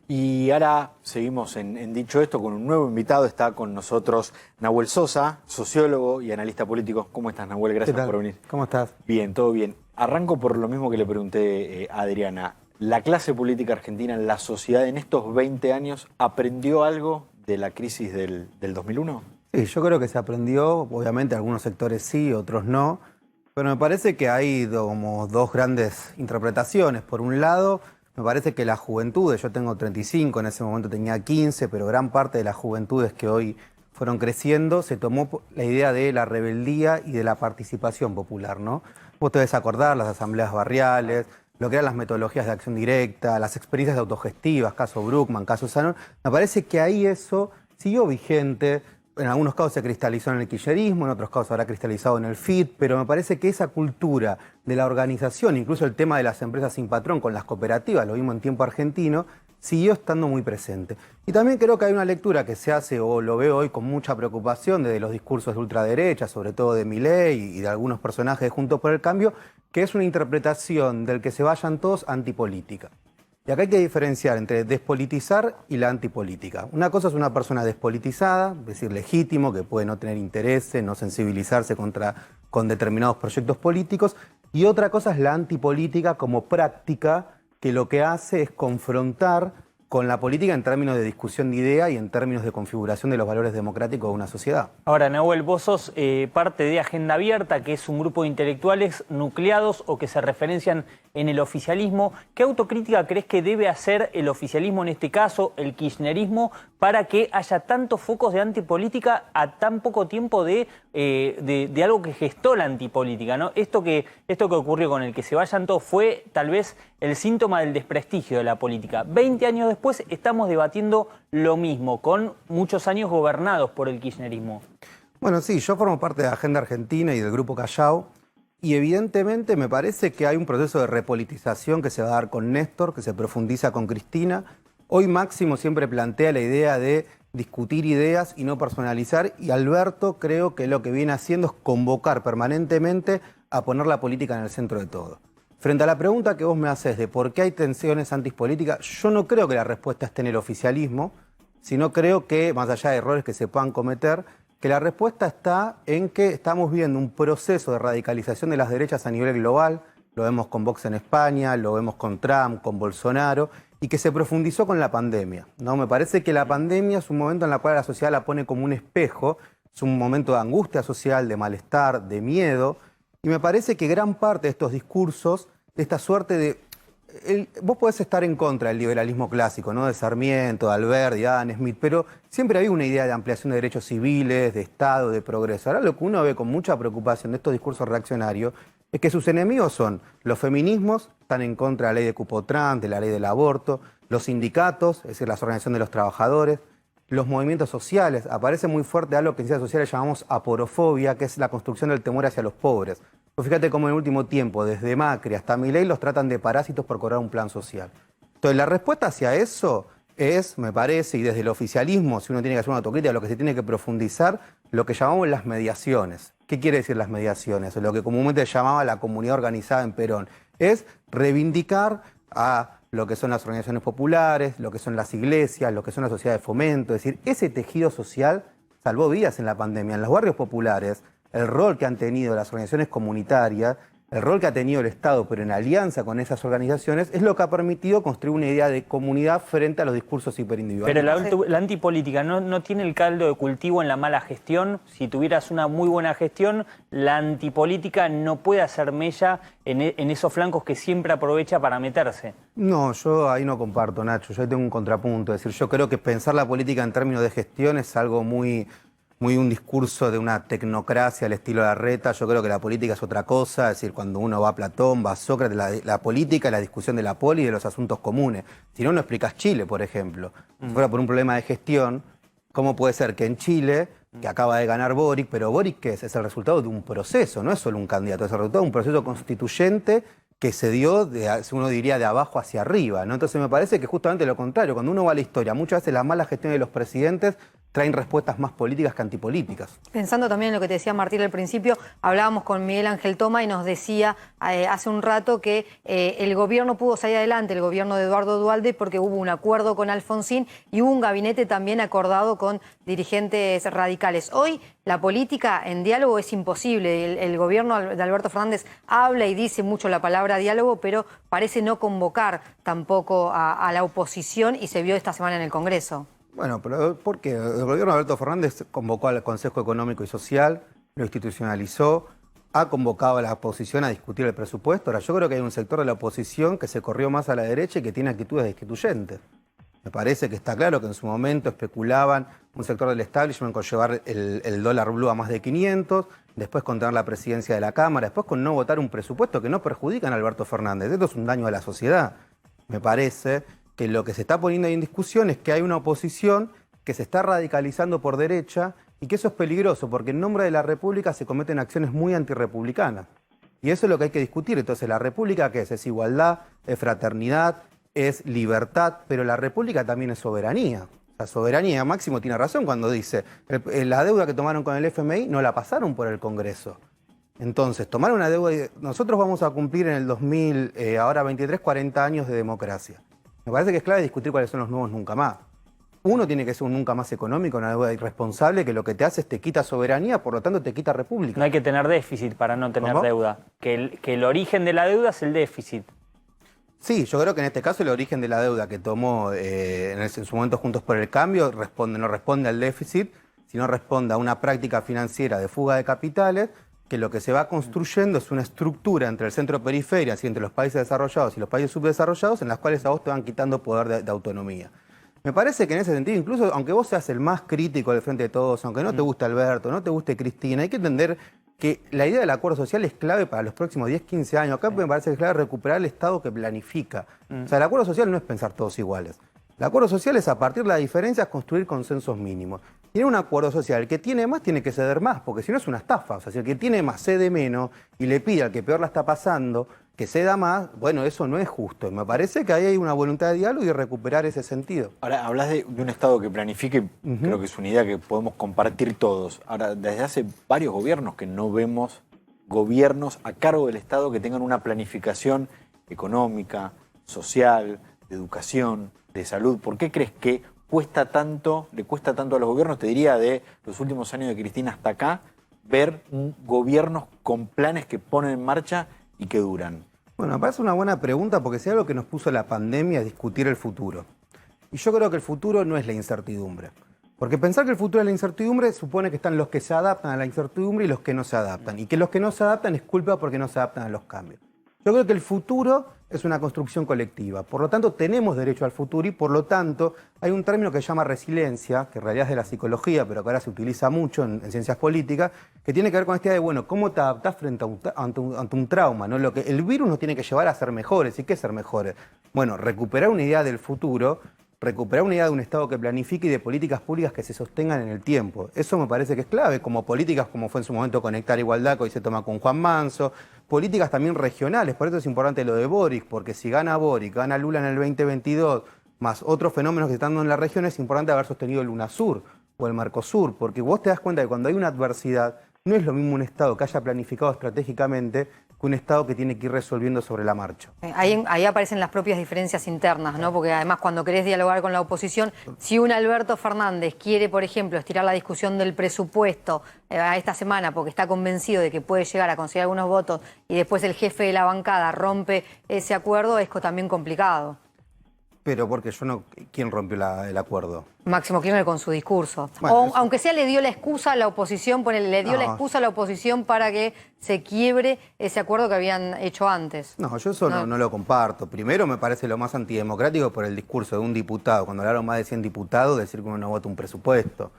Y ahora seguimos en Dicho Esto con un nuevo invitado. Está con nosotros Nahuel Sosa, sociólogo y analista político. ¿Cómo estás, Nahuel? ¿Qué Gracias tal? por venir. ¿Cómo estás? Bien, todo bien. Arranco por lo mismo que le pregunté a Adriana. ¿La clase política argentina, la sociedad en estos 20 años, aprendió algo de la crisis del 2001? Sí, yo creo que se aprendió, obviamente algunos sectores sí, otros no, pero me parece que hay como dos grandes interpretaciones. Por un lado, me parece que las juventudes, yo tengo 35, en ese momento tenía 15, pero gran parte de las juventudes que hoy fueron creciendo, se tomó la idea de la rebeldía y de la participación popular, ¿no? Vos te debes acordar las asambleas barriales, lo que eran las metodologías de acción directa, las experiencias autogestivas, caso Bruckman, caso Sanon. Me parece que ahí eso siguió vigente. En algunos casos se cristalizó en el kirchnerismo, en otros casos habrá cristalizado en el FIT, pero me parece que esa cultura de la organización, incluso el tema de las empresas sin patrón con las cooperativas, lo vimos en tiempo argentino, siguió estando muy presente. Y también creo que hay una lectura que se hace, o lo veo hoy con mucha preocupación, desde los discursos de ultraderecha, sobre todo de Milei y de algunos personajes de Juntos por el Cambio, que es una interpretación del que se vayan todos antipolítica. Y acá hay que diferenciar entre despolitizar y la antipolítica. Una cosa es una persona despolitizada, es decir, legítimo, que puede no tener intereses, no sensibilizarse con determinados proyectos políticos, y otra cosa es la antipolítica como práctica que lo que hace es confrontar con la política en términos de discusión de idea y en términos de configuración de los valores democráticos de una sociedad. Ahora, Nahuel, vos sos parte de Agenda Abierta, que es un grupo de intelectuales nucleados o que se referencian en el oficialismo. ¿Qué autocrítica crees que debe hacer el oficialismo, en este caso el kirchnerismo, para que haya tantos focos de antipolítica a tan poco tiempo de algo que gestó la antipolítica, ¿no? Esto que ocurrió con el que se vayan todos fue tal vez el síntoma del desprestigio de la política. 20 años después estamos debatiendo lo mismo, con muchos años gobernados por el kirchnerismo. Bueno, sí, yo formo parte de Agenda Argentina y del Grupo Callao, y evidentemente me parece que hay un proceso de repolitización que se va a dar con Néstor, que se profundiza con Cristina. Hoy Máximo siempre plantea la idea de discutir ideas y no personalizar, y Alberto creo que lo que viene haciendo es convocar permanentemente a poner la política en el centro de todo. Frente a la pregunta que vos me haces de por qué hay tensiones antipolíticas, yo no creo que la respuesta esté en el oficialismo, sino creo que, más allá de errores que se puedan cometer, que la respuesta está en que estamos viendo un proceso de radicalización de las derechas a nivel global, lo vemos con Vox en España, lo vemos con Trump, con Bolsonaro, y que se profundizó con la pandemia, ¿no? Me parece que la pandemia es un momento en el cual la sociedad la pone como un espejo, es un momento de angustia social, de malestar, de miedo, y me parece que gran parte de estos discursos, de esta suerte de... vos podés estar en contra del liberalismo clásico, ¿no? De Sarmiento, de Alberti, de Adam Smith, pero siempre había una idea de ampliación de derechos civiles, de Estado, de progreso. Ahora lo que uno ve con mucha preocupación de estos discursos reaccionarios es que sus enemigos son los feminismos, están en contra de la ley de cupo trans, de la ley del aborto, los sindicatos, es decir, las organizaciones de los trabajadores, los movimientos sociales. Aparece muy fuerte algo que en ciencias sociales llamamos aporofobia, que es la construcción del temor hacia los pobres. Pues fíjate cómo en el último tiempo, desde Macri hasta Milei, los tratan de parásitos por cobrar un plan social. Entonces, la respuesta hacia eso es, me parece, y desde el oficialismo, si uno tiene que hacer una autocrítica, lo que se tiene que profundizar, lo que llamamos las mediaciones. ¿Qué quiere decir las mediaciones? Lo que comúnmente llamaba la comunidad organizada en Perón. Es reivindicar a lo que son las organizaciones populares, lo que son las iglesias, lo que son las sociedades de fomento. Es decir, ese tejido social salvó vidas en la pandemia. En los barrios populares, el rol que han tenido las organizaciones comunitarias, el rol que ha tenido el Estado, pero en alianza con esas organizaciones, es lo que ha permitido construir una idea de comunidad frente a los discursos hiperindividuales. Pero la antipolítica ¿no tiene el caldo de cultivo en la mala gestión? Si tuvieras una muy buena gestión, la antipolítica no puede hacer mella en esos flancos que siempre aprovecha para meterse. No, yo ahí no comparto, Nacho. Yo ahí tengo un contrapunto. Es decir, yo creo que pensar la política en términos de gestión es algo muy un discurso de una tecnocracia al estilo Larreta. Yo creo que la política es otra cosa, es decir, cuando uno va a Platón, va a Sócrates, la política es la discusión de la poli y de los asuntos comunes. Si no, no explicas Chile, por ejemplo. Si fuera por un problema de gestión, ¿cómo puede ser que en Chile, que acaba de ganar Boric, pero Boric, ¿qué es? Es el resultado de un proceso, no es solo un candidato, es el resultado de un proceso constituyente que se dio, uno diría, de abajo hacia arriba, ¿no? Entonces me parece que justamente lo contrario, cuando uno va a la historia, muchas veces la mala gestión de los presidentes traen respuestas más políticas que antipolíticas. Pensando también en lo que te decía Martín al principio, hablábamos con Miguel Ángel Toma y nos decía hace un rato que el gobierno pudo salir adelante, el gobierno de Eduardo Duhalde, porque hubo un acuerdo con Alfonsín y hubo un gabinete también acordado con dirigentes radicales. Hoy la política en diálogo es imposible. El gobierno de Alberto Fernández habla y dice mucho la palabra diálogo, pero parece no convocar tampoco a la oposición y se vio esta semana en el Congreso. Bueno, pero ¿por qué? El gobierno de Alberto Fernández convocó al Consejo Económico y Social, lo institucionalizó, ha convocado a la oposición a discutir el presupuesto. Ahora, yo creo que hay un sector de la oposición que se corrió más a la derecha y que tiene actitudes destituyentes. Me parece que está claro que en su momento especulaban un sector del establishment con llevar el dólar blue a más de 500, después con tener la presidencia de la Cámara, después con no votar un presupuesto que no perjudican a Alberto Fernández. Esto es un daño a la sociedad. Me parece que lo que se está poniendo ahí en discusión es que hay una oposición que se está radicalizando por derecha y que eso es peligroso porque en nombre de la República se cometen acciones muy antirrepublicanas. Y eso es lo que hay que discutir. Entonces, ¿la República qué es? Es igualdad, es fraternidad, es libertad, pero la República también es soberanía. La soberanía, Máximo tiene razón cuando dice, la deuda que tomaron con el FMI no la pasaron por el Congreso. Entonces, tomar una deuda, nosotros vamos a cumplir en el 2000, ahora 23, 40 años de democracia. Me parece que es clave discutir cuáles son los nuevos nunca más. Uno tiene que ser un nunca más económico, una deuda irresponsable que lo que te hace es te quita soberanía, por lo tanto te quita república. No hay que tener déficit para no tener deuda. Que el origen de la deuda es el déficit. Sí, yo creo que en este caso el origen de la deuda que tomó en su momento Juntos por el Cambio no responde al déficit, sino responde a una práctica financiera de fuga de capitales, que lo que se va construyendo es una estructura entre el centro-periferia, así entre los países desarrollados y los países subdesarrollados, en las cuales a vos te van quitando poder de autonomía. Me parece que en ese sentido, incluso aunque vos seas el más crítico del Frente de Todos, aunque no te guste Alberto, no te guste Cristina, hay que entender que la idea del acuerdo social es clave para los próximos 10, 15 años. Acá me parece que es clave recuperar el Estado que planifica. O sea, el acuerdo social no es pensar todos iguales. El acuerdo social es, a partir de las diferencias, construir consensos mínimos. Y en un acuerdo social, el que tiene más tiene que ceder más, porque si no es una estafa. O sea, si el que tiene más cede menos y le pide al que peor la está pasando que ceda más, bueno, eso no es justo. Y me parece que ahí hay una voluntad de diálogo y de recuperar ese sentido. Ahora, hablas de un Estado que planifique, creo que es una idea que podemos compartir todos. Ahora, desde hace varios gobiernos que no vemos gobiernos a cargo del Estado que tengan una planificación económica, social, de educación, de salud. ¿Por qué crees que le cuesta tanto a los gobiernos, te diría, de los últimos años de Cristina hasta acá, ver gobiernos con planes que ponen en marcha y que duran? Bueno, me parece una buena pregunta porque si algo que nos puso la pandemia es discutir el futuro. Y yo creo que el futuro no es la incertidumbre. Porque pensar que el futuro es la incertidumbre supone que están los que se adaptan a la incertidumbre y los que no se adaptan. Y que los que no se adaptan es culpa porque no se adaptan a los cambios. Yo creo que el futuro es una construcción colectiva. Por lo tanto, tenemos derecho al futuro y por lo tanto hay un término que se llama resiliencia, que en realidad es de la psicología, pero que ahora se utiliza mucho en ciencias políticas, que tiene que ver con esta idea de, bueno, cómo te adaptás ante un trauma, ¿no? El virus nos tiene que llevar a ser mejores. ¿Y qué es ser mejores? Bueno, recuperar una idea del futuro, recuperar una idea de un Estado que planifique y de políticas públicas que se sostengan en el tiempo. Eso me parece que es clave, como políticas como fue en su momento Conectar Igualdad, que hoy se toma con Juan Manso, políticas también regionales. Por eso es importante lo de Boric, porque si gana Boric, gana Lula en el 2022, más otros fenómenos que se están dando en la región, es importante haber sostenido el UNASUR o el Mercosur, porque vos te das cuenta que cuando hay una adversidad, no es lo mismo un Estado que haya planificado estratégicamente que un Estado que tiene que ir resolviendo sobre la marcha. Ahí aparecen las propias diferencias internas, ¿no? Porque además cuando querés dialogar con la oposición, si un Alberto Fernández quiere, por ejemplo, estirar la discusión del presupuesto a esta semana porque está convencido de que puede llegar a conseguir algunos votos y después el jefe de la bancada rompe ese acuerdo, es también complicado. Pero porque ¿quién rompió el acuerdo? Máximo Kirchner con su discurso. Bueno, aunque sea le dio la excusa a la oposición, la excusa a la oposición para que se quiebre ese acuerdo que habían hecho antes. No, yo eso no lo comparto. Primero me parece lo más antidemocrático por el discurso de un diputado, cuando hablaron más de 100 diputados, decir que uno no vota un presupuesto.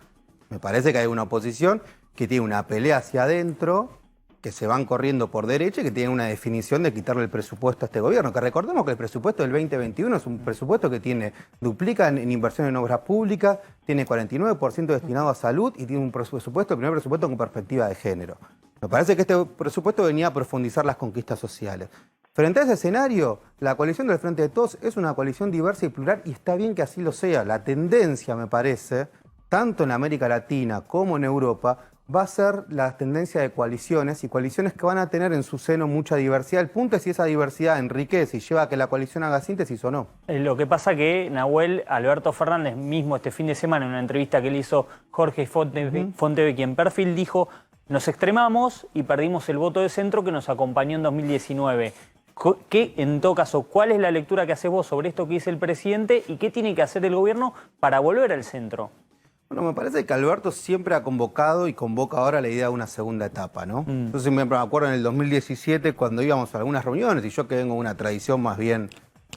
Me parece que hay una oposición que tiene una pelea hacia adentro, que se van corriendo por derecha y que tienen una definición de quitarle el presupuesto a este gobierno. Que recordemos que el presupuesto del 2021 es un presupuesto que duplica en inversión en obras públicas, tiene 49% destinado a salud y tiene un presupuesto, el primer presupuesto con perspectiva de género. Me parece que este presupuesto venía a profundizar las conquistas sociales. Frente a ese escenario, la coalición del Frente de Todos es una coalición diversa y plural y está bien que así lo sea. La tendencia, me parece, tanto en América Latina como en Europa, va a ser la tendencia de coaliciones y coaliciones que van a tener en su seno mucha diversidad. El punto es si esa diversidad enriquece y lleva a que la coalición haga síntesis o no. Lo que pasa que Nahuel, Alberto Fernández mismo este fin de semana en una entrevista que le hizo Jorge Fontevecchi en Perfil dijo: nos extremamos y perdimos el voto de centro que nos acompañó en 2019. ¿Qué, en todo caso, cuál es la lectura que haces vos sobre esto que dice el presidente y qué tiene que hacer el gobierno para volver al centro? Bueno, me parece que Alberto siempre ha convocado y convoca ahora la idea de una segunda etapa, ¿no? Entonces me acuerdo en el 2017 cuando íbamos a algunas reuniones, y yo que vengo de una tradición más bien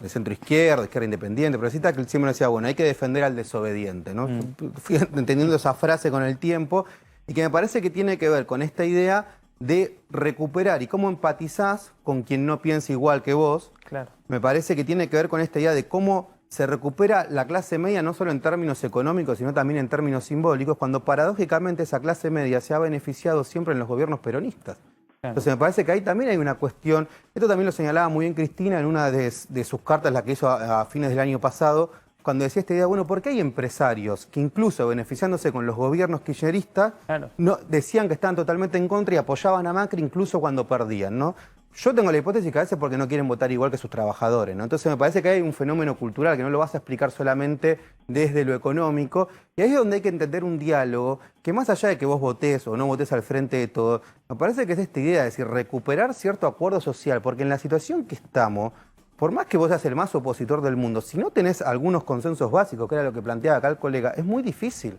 de centro izquierda independiente, pero sí que él siempre decía, bueno, hay que defender al desobediente, ¿no? Fui entendiendo esa frase con el tiempo y que me parece que tiene que ver con esta idea de recuperar y cómo empatizás con quien no piensa igual que vos. Claro. Me parece que tiene que ver con esta idea de cómo se recupera la clase media no solo en términos económicos, sino también en términos simbólicos, cuando paradójicamente esa clase media se ha beneficiado siempre en los gobiernos peronistas. Claro. Entonces me parece que ahí también hay una cuestión, esto también lo señalaba muy bien Cristina en una de sus cartas, la que hizo a fines del año pasado, cuando decía esta idea, bueno, ¿por qué hay empresarios que incluso beneficiándose con los gobiernos kirchneristas, claro, no, decían que estaban totalmente en contra y apoyaban a Macri incluso cuando perdían, ¿no? Yo tengo la hipótesis que a veces porque no quieren votar igual que sus trabajadores, ¿no? Entonces me parece que hay un fenómeno cultural que no lo vas a explicar solamente desde lo económico, y ahí es donde hay que entender un diálogo que más allá de que vos votés o no votés al Frente de Todo, me parece que es esta idea de decir, recuperar cierto acuerdo social, porque en la situación que estamos, por más que vos seas el más opositor del mundo, si no tenés algunos consensos básicos, que era lo que planteaba acá el colega, es muy difícil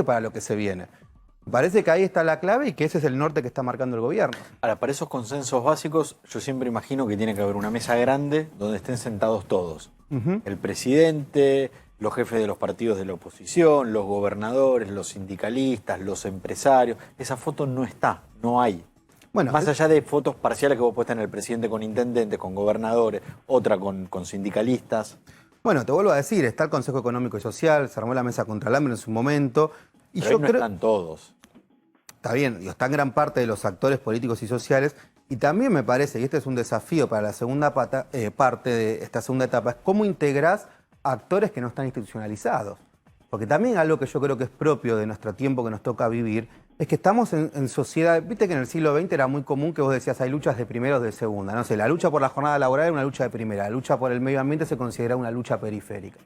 para lo que se viene. Me parece que ahí está la clave y que ese es el norte que está marcando el gobierno. Ahora, para esos consensos básicos, yo siempre imagino que tiene que haber una mesa grande donde estén sentados todos. El presidente, los jefes de los partidos de la oposición, los gobernadores, los sindicalistas, los empresarios. Esa foto no está, no hay. Bueno, más allá de fotos parciales que vos puedes tener el presidente con intendentes, con gobernadores, otra con sindicalistas. Bueno, te vuelvo a decir, está el Consejo Económico y Social, se armó la mesa contra el hambre en su momento. Y pero yo ahí no están todos. Está bien, están gran parte de los actores políticos y sociales. Y también me parece, y este es un desafío para la segunda parte de esta segunda etapa, es cómo integrás actores que no están institucionalizados. Porque también algo que yo creo que es propio de nuestro tiempo que nos toca vivir, es que estamos en sociedad, viste que en el siglo XX era muy común que vos decías hay luchas de primera o de segunda, no sé, la lucha por la jornada laboral era una lucha de primera, la lucha por el medio ambiente se considera una lucha periférica.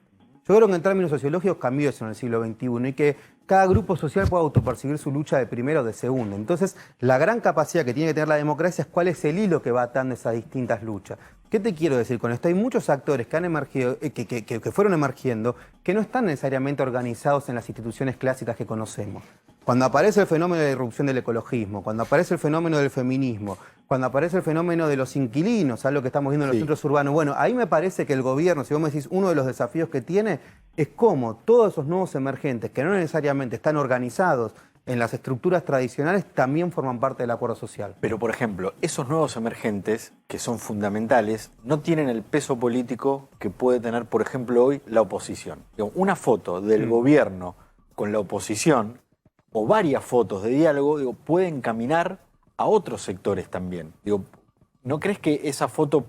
Yo creo que en términos sociológicos cambió eso en el siglo XXI y que cada grupo social puede autopercibir su lucha de primera o de segunda. Entonces, la gran capacidad que tiene que tener la democracia es cuál es el hilo que va atando esas distintas luchas. ¿Qué te quiero decir con esto? Hay muchos actores que han emergido, que fueron emergiendo, que no están necesariamente organizados en las instituciones clásicas que conocemos. Cuando aparece el fenómeno de la irrupción del ecologismo, cuando aparece el fenómeno del feminismo, cuando aparece el fenómeno de los inquilinos, algo que estamos viendo en los centros urbanos, bueno, ahí me parece que el gobierno, si vos me decís, uno de los desafíos que tiene es cómo todos esos nuevos emergentes, que no necesariamente están organizados en las estructuras tradicionales, también forman parte del acuerdo social. Pero, por ejemplo, esos nuevos emergentes, que son fundamentales, no tienen el peso político que puede tener, por ejemplo, hoy la oposición. Digo, una foto del gobierno con la oposición, o varias fotos de diálogo, digo, pueden caminar a otros sectores también. Digo, ¿no crees que esa foto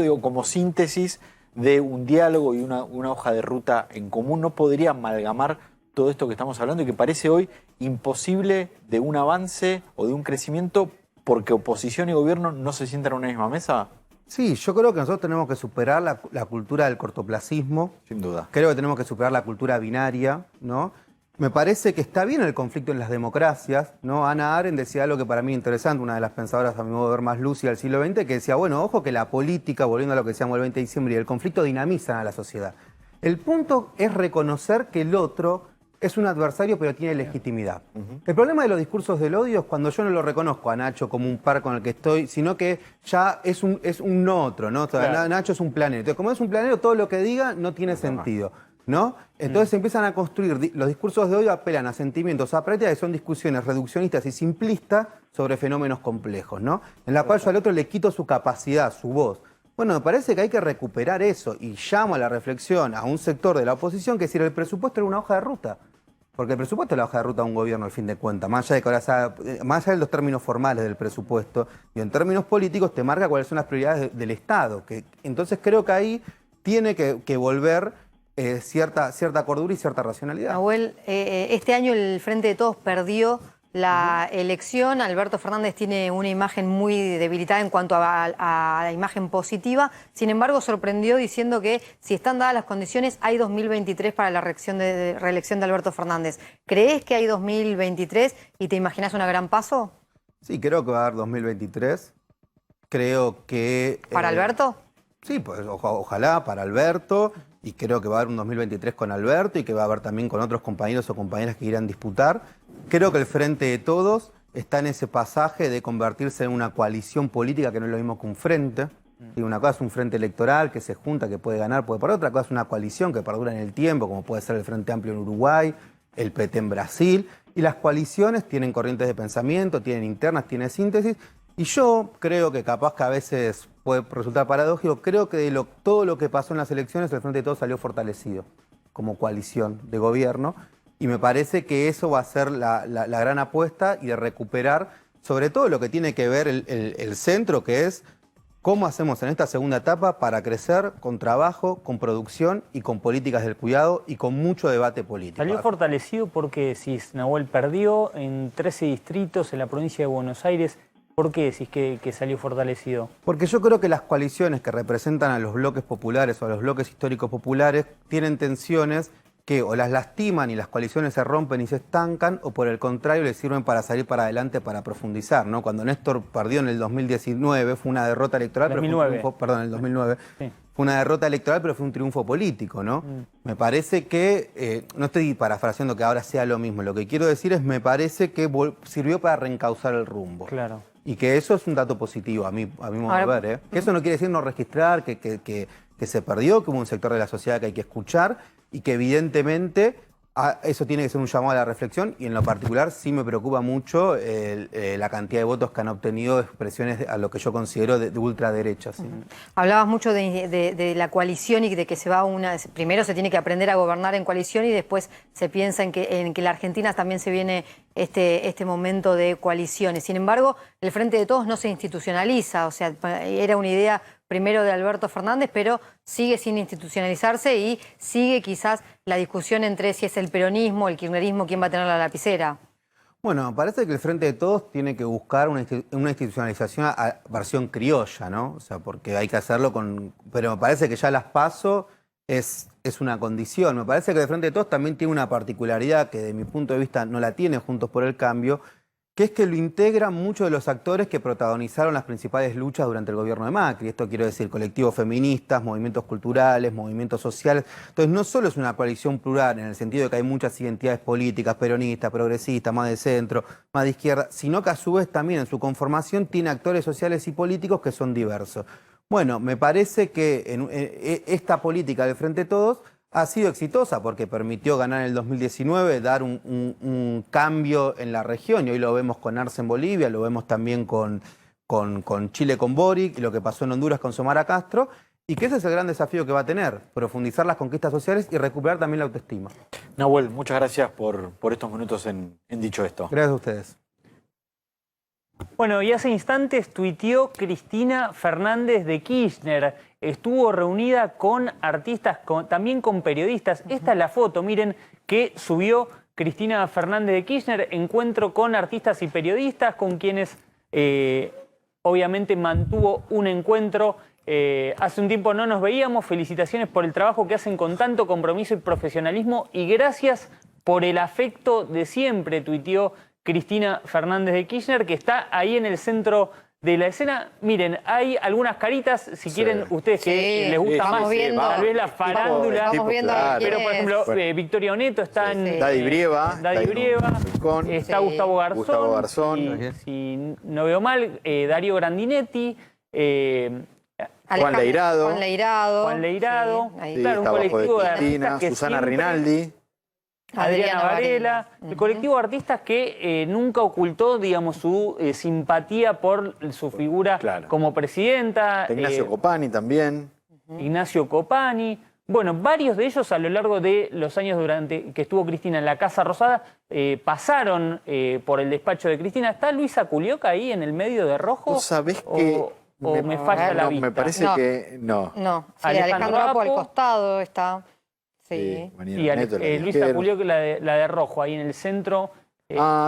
digo, como síntesis de un diálogo y una hoja de ruta en común, no podría amalgamar todo esto que estamos hablando y que parece hoy imposible de un avance o de un crecimiento porque oposición y gobierno no se sientan en una misma mesa? Sí, yo creo que nosotros tenemos que superar la cultura del cortoplacismo. Sin duda. Creo que tenemos que superar la cultura binaria, ¿no? Me parece que está bien el conflicto en las democracias, ¿no? Hannah Arendt decía algo que para mí es interesante, una de las pensadoras a mi modo de ver más lúcida del siglo XX, que decía, bueno, ojo que la política, volviendo a lo que decíamos el 20 de diciembre, y el conflicto dinamizan a la sociedad. El punto es reconocer que el otro es un adversario pero tiene legitimidad. El problema de los discursos del odio es cuando yo no lo reconozco a Nacho como un par con el que estoy, sino que ya es un otro, ¿no? O sea, claro. Nacho es un planero. Entonces, como es un planero, todo lo que diga no tiene sentido, ¿no? Entonces empiezan a construir, los discursos de odio apelan a sentimientos, a prácticas que son discusiones reduccionistas y simplistas sobre fenómenos complejos, ¿no? En la cual yo al otro le quito su capacidad, su voz. Bueno, me parece que hay que recuperar eso y llamo a la reflexión a un sector de la oposición que si el presupuesto era una hoja de ruta. Porque el presupuesto es la hoja de ruta de un gobierno, al fin de cuentas, más allá de, que ahora más allá de los términos formales del presupuesto, y en términos políticos te marca cuáles son las prioridades del Estado. Entonces creo que ahí tiene que volver cierta cordura y cierta racionalidad. Nahuel, este año el Frente de Todos perdió la elección. Alberto Fernández tiene una imagen muy debilitada en cuanto a la imagen positiva. Sin embargo, sorprendió diciendo que si están dadas las condiciones, hay 2023 para la reelección de Alberto Fernández. ¿Crees que hay 2023 y te imaginas una gran paso? Sí, creo que va a haber 2023. Creo que... ¿Para Alberto? Sí, pues ojalá para Alberto, y creo que va a haber un 2023 con Alberto y que va a haber también con otros compañeros o compañeras que irán a disputar. Creo que el Frente de Todos está en ese pasaje de convertirse en una coalición política que no es lo mismo que un frente. Y una cosa es un frente electoral que se junta, que puede ganar, puede perder. Otra cosa es una coalición que perdura en el tiempo, como puede ser el Frente Amplio en Uruguay, el PT en Brasil. Y las coaliciones tienen corrientes de pensamiento, tienen internas, tienen síntesis. Y yo creo que capaz que a veces puede resultar paradójico, creo que de todo lo que pasó en las elecciones, el Frente de Todos salió fortalecido como coalición de gobierno. Y me parece que eso va a ser la gran apuesta y de recuperar sobre todo lo que tiene que ver el centro, que es cómo hacemos en esta segunda etapa para crecer con trabajo, con producción y con políticas del cuidado y con mucho debate político. Salió fortalecido porque si Nahuel perdió en 13 distritos en la provincia de Buenos Aires. ¿Por qué decís que salió fortalecido? Porque yo creo que las coaliciones que representan a los bloques populares o a los bloques históricos populares tienen tensiones que o las lastiman y las coaliciones se rompen y se estancan, o por el contrario les sirven para salir para adelante, para profundizar, ¿no? Cuando Néstor perdió en el 2019 fue una derrota electoral, 2009. pero fue un triunfo, perdón, en el 2009. Sí. Fue una derrota electoral, pero fue un triunfo político, ¿no? Me parece que, no estoy parafraseando que ahora sea lo mismo, lo que quiero decir es, me parece que sirvió para reencauzar el rumbo. Claro. Y que eso es un dato positivo, a mi modo de ver, ¿eh? Que eso no quiere decir no registrar, que se perdió, que hubo un sector de la sociedad que hay que escuchar y que evidentemente eso tiene que ser un llamado a la reflexión, y en lo particular sí me preocupa mucho la cantidad de votos que han obtenido expresiones a lo que yo considero de ultraderecha. ¿Sí? Hablabas mucho de la coalición y de que se va primero se tiene que aprender a gobernar en coalición y después se piensa en que la Argentina también se viene este momento de coaliciones. Sin embargo, el Frente de Todos no se institucionaliza, o sea, era una idea primero de Alberto Fernández, pero sigue sin institucionalizarse y sigue quizás la discusión entre si es el peronismo, el kirchnerismo, quién va a tener la lapicera. Bueno, parece que el Frente de Todos tiene que buscar una institucionalización a versión criolla, ¿no? O sea, porque hay que hacerlo pero me parece que ya las PASO es una condición. Me parece que el Frente de Todos también tiene una particularidad que de mi punto de vista no la tiene Juntos por el Cambio, que es que lo integran muchos de los actores que protagonizaron las principales luchas durante el gobierno de Macri. Esto quiero decir, colectivos feministas, movimientos culturales, movimientos sociales. Entonces no solo es una coalición plural en el sentido de que hay muchas identidades políticas, peronistas, progresistas, más de centro, más de izquierda, sino que a su vez también en su conformación tiene actores sociales y políticos que son diversos. Bueno, me parece que esta política del Frente de Todos ha sido exitosa porque permitió ganar en el 2019, dar un cambio en la región, y hoy lo vemos con Arce en Bolivia, lo vemos también con Chile con Boric, y lo que pasó en Honduras con Xiomara Castro, y que ese es el gran desafío que va a tener, profundizar las conquistas sociales y recuperar también la autoestima. Nahuel, muchas gracias por estos minutos en Dicho Esto. Gracias a ustedes. Bueno, y hace instantes tuiteó Cristina Fernández de Kirchner. Estuvo reunida con artistas, también con periodistas. Esta es la foto, miren, que subió Cristina Fernández de Kirchner. Encuentro con artistas y periodistas con quienes obviamente mantuvo un encuentro. Hace un tiempo no nos veíamos. Felicitaciones por el trabajo que hacen con tanto compromiso y profesionalismo. Y gracias por el afecto de siempre, tuiteó Cristina Fernández de Kirchner, que está ahí en el centro de la escena. Miren, hay algunas caritas, si quieren ustedes que les gusta más, tal vez la farándula. Vamos viendo, pero por ejemplo, Victoria Oneto está en... Daddy Brieva. Está Gustavo Garzón. Si no veo mal, Darío Grandinetti. Juan Leirado. Sí, claro, un colectivo de artistas que Susana siempre... Rinaldi. Adriana Varela, el colectivo de artistas que nunca ocultó, digamos, su simpatía por su figura como presidenta. Ignacio Copani también. Ignacio Copani. Bueno, varios de ellos a lo largo de los años durante que estuvo Cristina en la Casa Rosada pasaron por el despacho de Cristina. ¿Está Luisa Culioca ahí en el medio de rojo? ¿Vos sabés que ¿O me falla la vista? Me parece que no. No, sí, Alejandro Apo al Apo. costado está. Sí. Y Luisa Culioca, la de rojo, ahí en el centro.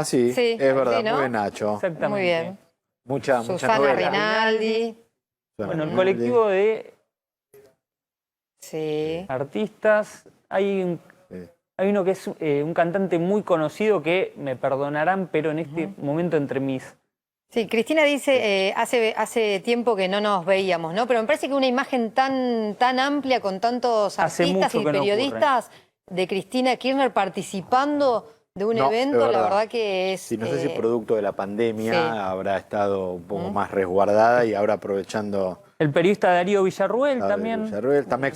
Sí, Sí, es verdad, sí, ¿no? muy bien, Nacho. Exactamente. Muy bien. Mucha Susana novela. Rinaldi. Bueno, el colectivo de Sí. artistas. Hay uno que es un cantante muy conocido que me perdonarán, pero en este momento entre mis... Sí, Cristina dice, hace tiempo que no nos veíamos, ¿no? Pero me parece que una imagen tan amplia con tantos Hace artistas mucho y que no periodistas de Cristina Kirchner participando de un No, evento, es la verdad que es... Sí, no sé si producto de la pandemia sí. habrá estado un poco más resguardada y ahora aprovechando El periodista Darío Villarruel la de también. Villarruel. Está Merck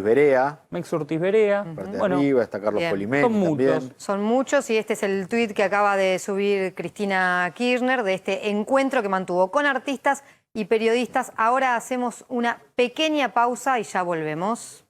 Berea, Mex Ortiz Berea. parte Bueno, de arriba, está Carlos bien. Polimeni Son muchos. también. Son muchos y este es el tuit que acaba de subir Cristina Kirchner de este encuentro que mantuvo con artistas y periodistas. Ahora hacemos una pequeña pausa y ya volvemos.